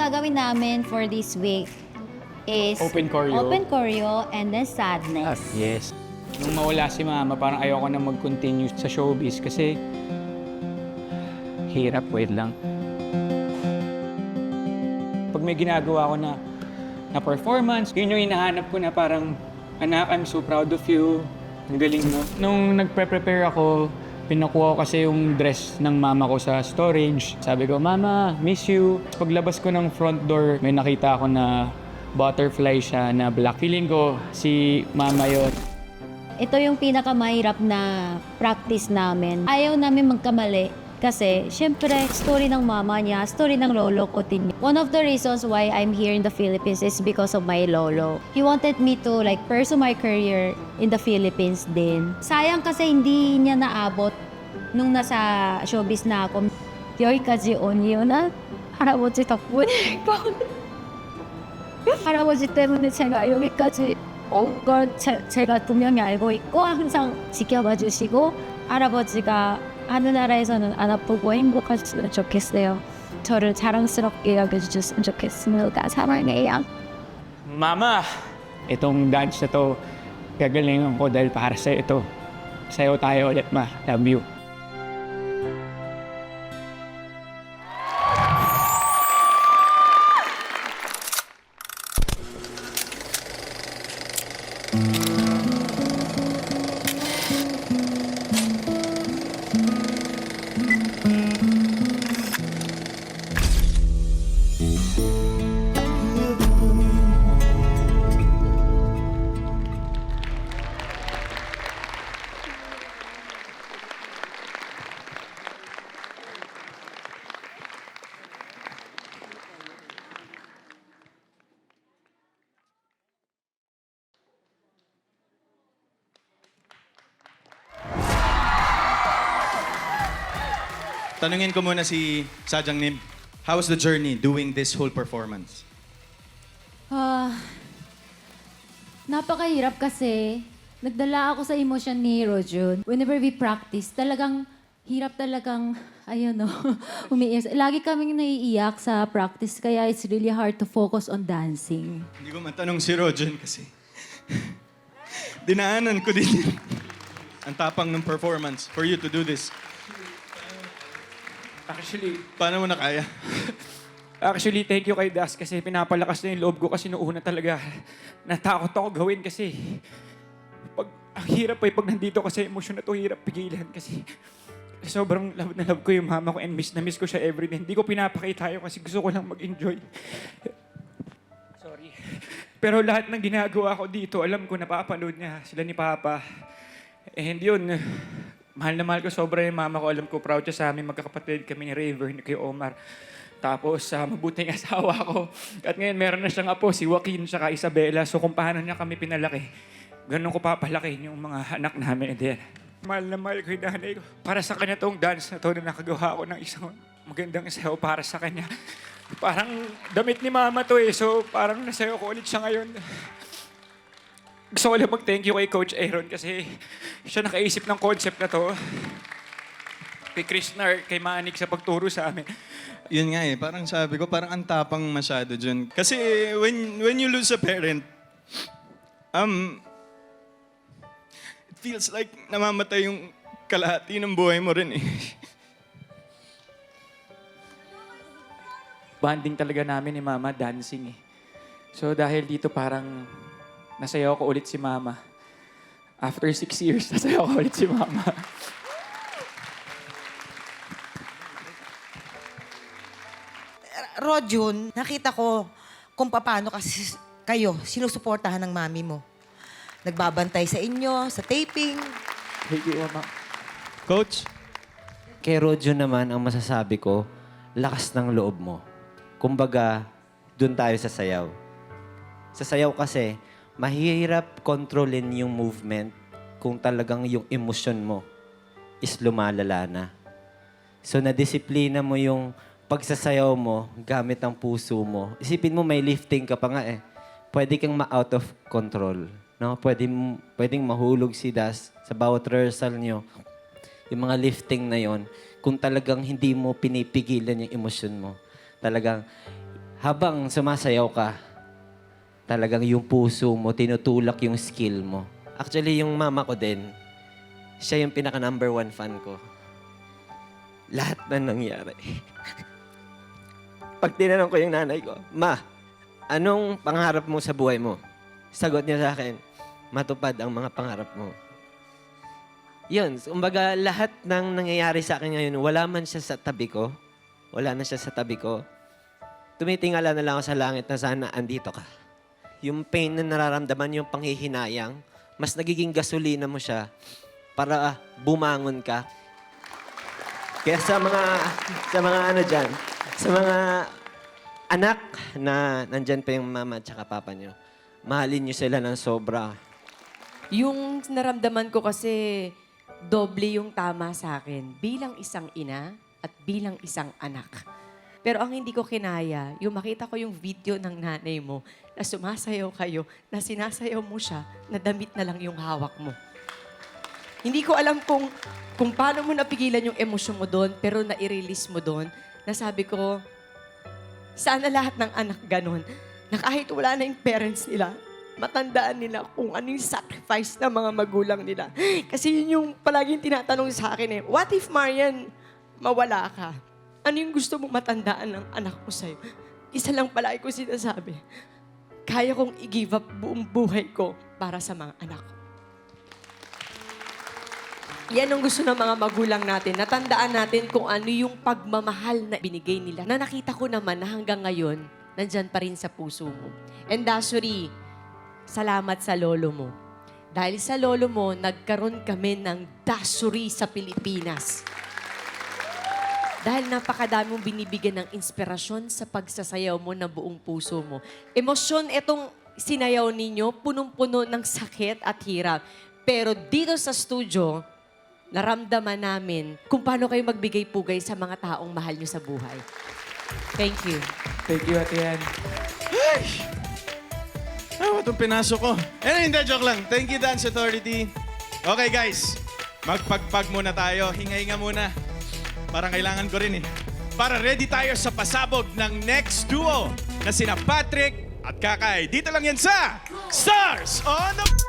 gagawin namin for this week is Open choreo. Open choreo and then sadness. Yes. Nung mawala si Mama, parang ayoko na mag-continue sa showbiz kasi hirap, wait lang. Pag may ginagawa ko na performance, yun yung hinahanap ko na parang, anak, I'm so proud of you. Ang galing mo. Nung nagpre-prepare ako, pinakuha ko kasi yung dress ng mama ko sa storage. Sabi ko, Mama, miss you. Paglabas ko ng front door, may nakita ako na butterfly siya na black. Feeling ko, si Mama yun. Ito yung pinakamahirap na practice namin. Ayaw namin magkamali kasi syempre story ng mama niya, story ng lolo ko din. One of the reasons why I'm here in the Philippines is because of my lolo. He wanted me to like pursue my career in the Philippines din. Sayang kasi hindi niya naabot nung nasa showbiz na ako. 여기까지 온 이유는 할아버지 덕분에 할아버지 때문에 제가 여기까지 온 걸 제가 분명히 알고 있고 항상 지켜봐 주시고 할아버지가 하늘나라에서는 안 아프고 행복하셨으면 좋겠어요. 저를 자랑스럽게 여겨주셨으면 좋겠습니다. 사랑해요. Mama, itong dance na to, gagalingan ko dahil para sa ito. Sayo tayo ulit, Ma. Love you. Tanungin ko muna si Sadyang Nim. How was the journey doing this whole performance? Napakahirap kasi nagdala ako sa emosyon ni Rojun. Whenever we practice, talagang hirap talagang, ayun no, umiiyak. Lagi kaming naiiyak sa practice, kaya it's really hard to focus on dancing. Hindi ko matanong si Rojan kasi dinaanan ko din yun. Ang tapang ng performance for you to do this. Paano mo na kaya? Actually, thank you kay Das kasi pinapalakas na yung loob ko kasi noong una talaga natakot ako gawin kasi ang hirap pag nandito kasi emosyon na to, hirap pigilan kasi sobrang love na love ko yung mama ko and miss na miss ko siya everyday. Hindi ko pinapakita yun kasi gusto ko lang mag-enjoy. Sorry. Pero lahat ng ginagawa ko dito, alam ko napapanood niya sila ni Papa. And yun, mahal na mahal ko sobra yung mama ko. Alam ko, proud siya sa amin. Magkakapatid kami ni Raver, ni kay Omar. Tapos, mabuting asawa ko. At ngayon, meron na siyang apo, si Joaquin, saka Isabela. So, kung paano niya kami pinalaki, ganun ko papalaki yung mga anak namin. And then, mahal na mahal ko yung nanay ko. Para sa kanya tong dance na to na nakagawa ko ng isang magandang isayaw para sa kanya. Parang damit ni mama to eh. So, parang nasayaw ko ulit siya ngayon. Gusto ko lang mag-thank you kay Coach Aaron kasi siya nakaisip ng concept na to. Kay Krishnar, kay Manik sa pagturo sa amin. Yun nga eh, parang sabi ko, parang ang tapang masyado dyan. Kasi when you lose a parent, it feels like namamatay yung kalahati ng buhay mo rin eh. Bonding talaga namin ni Mama, dancing eh. So dahil dito parang nasayaw ko ulit si Mama. After 6 years, nasayaw ko ulit si Mama. Rojun, nakita ko kung paano kasi kayo sinusuportahan ng mami mo. Nagbabantay sa inyo, sa taping. Thank you, Mama. Coach? Kay Rojo naman, ang masasabi ko, lakas ng loob mo. Kumbaga, dun tayo sa sayaw. Sa sayaw kasi, mahirap kontrolin yung movement kung talagang yung emosyon mo is lumalala na. So, nadisiplina mo yung pagsasayaw mo gamit ang puso mo. Isipin mo, may lifting ka pa nga eh. Pwede kang ma-out of control. No? Pwedeng mahulog si Das sa bawat rehearsal nyo. Yung mga lifting na yon, kung talagang hindi mo pinipigilan yung emosyon mo, talagang habang sumasayaw ka, talagang yung puso mo, tinutulak yung skill mo. Actually, yung mama ko din, siya yung pinaka number 1 fan ko. Lahat na nangyari. Pag tinanong ko yung nanay ko, Ma, anong pangarap mo sa buhay mo? Sagot niya sa akin, matupad ang mga pangarap mo. Yun, kumbaga lahat ng nangyayari sa akin ngayon, wala man siya sa tabi ko, wala na siya sa tabi ko, tumitingala na lang ako sa langit na sana andito ka. Yung pain na nararamdaman, yung panghihinayang, mas nagiging gasolina mo siya para bumangon ka. Kaya sa mga ano dyan, sa mga anak na nandyan pa yung mama at saka papa nyo, mahalin nyo sila ng sobra. Yung naramdaman ko kasi doble yung tama sa akin bilang isang ina at bilang isang anak. Pero ang hindi ko kinaya, yung makita ko yung video ng nanay mo na sumasayaw kayo, na sinasayaw mo siya, na damit na lang yung hawak mo. Hindi ko alam kung paano mo napigilan yung emosyon mo doon, pero na-release mo doon, na sabi ko, sana lahat ng anak ganon, na kahit wala na yung parents nila, matandaan nila kung ano yung sacrifice ng mga magulang nila. Kasi yun yung palaging tinatanong sa akin what if, Marian, mawala ka? Ano yung gusto mong matandaan ng anak mo sa'yo? Isa lang palagi ko sinasabi, kaya kong i-give up buong buhay ko para sa mga anak ko. Yan ang gusto ng mga magulang natin. Natandaan natin kung ano yung pagmamahal na binigay nila. Na nakita ko naman na hanggang ngayon, nandyan pa rin sa puso mo. And Dasuri, salamat sa lolo mo. Dahil sa lolo mo, nagkaroon kami ng Dasuri sa Pilipinas. Dahil napakadami mong binibigyan ng inspirasyon sa pagsasayaw mo na buong puso mo. Emosyon itong sinayaw ninyo, punong-puno ng sakit at hirap. Pero dito sa studio, naramdaman namin kung paano kayo magbigay-pugay sa mga taong mahal nyo sa buhay. Thank you. Thank you, Ate Yan. Itong pinasok ko. Hindi, joke lang. Thank you, Dance Authority. Okay, guys. Magpagpag muna tayo. Hinga-hinga muna. Parang kailangan ko rin eh. Para ready tayo sa pasabog ng next duo na sina Patrick at Kakay. Dito lang yan sa Stars on the...